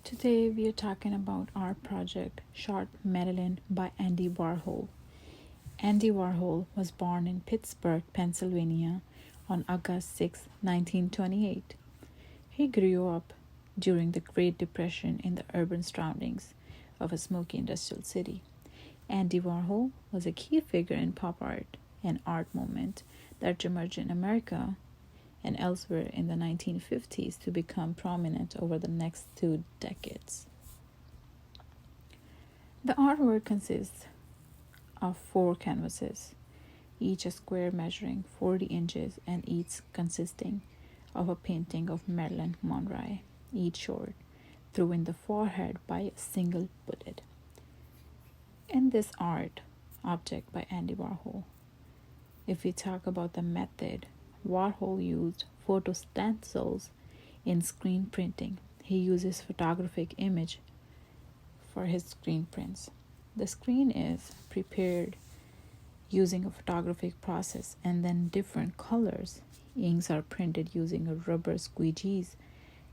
Today we are talking about our project Short Marilyn by Andy Warhol. Andy Warhol was born in Pittsburgh, Pennsylvania on August 6, 1928. He grew up during the Great Depression in the urban surroundings of a smoky industrial city. Andy Warhol was a key figure in pop art, an art movement that emerged in America and elsewhere in the 1950s to become prominent over the next 2 decades. The artwork consists of 4 canvases, each a square measuring 40 inches and each consisting of a painting of Marilyn Monroe, each short through in the forehead by a single bullet. In this art object by Andy Warhol, if we talk about the method, Warhol used photo stencils in screen printing. He uses photographic image for his screen prints. The screen is prepared using a photographic process, and then different colors inks are printed using a rubber squeegees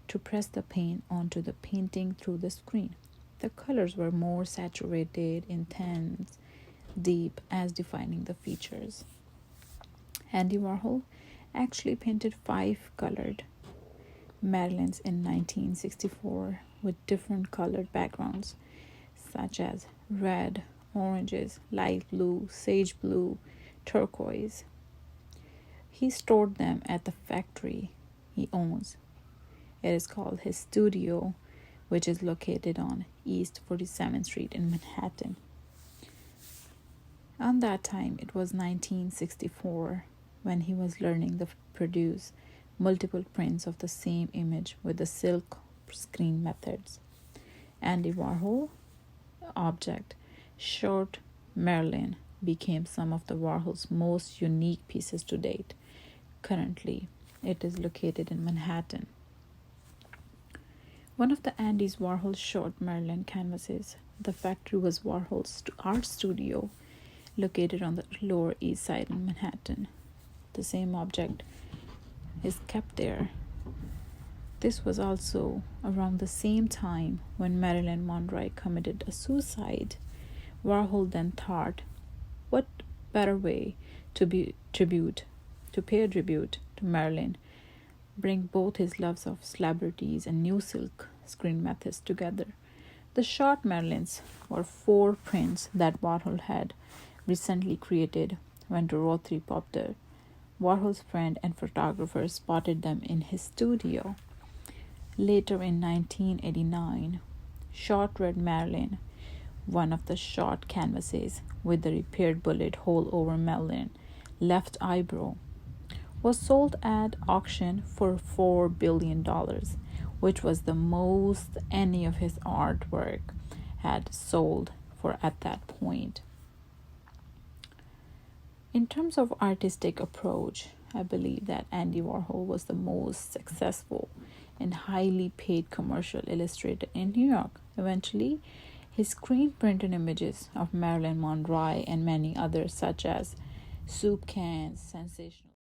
to press the paint onto the painting through the screen. The colors were more saturated, intense, deep, as defining the features. Andy Warhol actually painted 5 colored Marilyns in 1964 with different colored backgrounds such as red, oranges, light blue, sage blue, turquoise. He stored them at the factory he owns. It is called his studio, which is located on East 47th Street in Manhattan. On that time, it was 1964 when he was learning to produce multiple prints of the same image with the silk screen methods. Andy Warhol object Short Marilyn became some of the Warhol's most unique pieces to date. Currently, it is located in Manhattan. One of the Andy's Warhol Short Marilyn canvases, the factory was Warhol's art studio located on the Lower East Side in Manhattan. The same object is kept there. This was also around the same time when Marilyn Monroe committed a suicide. Warhol then thought, what better way to pay tribute to Marilyn, bring both his loves of celebrities and new silk screen methods together. The short Marilyns were 4 prints that Warhol had recently created when Dorothy Popper, Warhol's friend and photographer, spotted them in his studio. Later in 1989, Short Red Marilyn, one of the short canvases with the repaired bullet hole over Marilyn's left eyebrow, was sold at auction for $4 billion, which was the most any of his artwork had sold for at that point. In terms of artistic approach, I believe that Andy Warhol was the most successful and highly paid commercial illustrator in New York. Eventually, his screen printed images of Marilyn Monroe and many others such as soup cans, sensational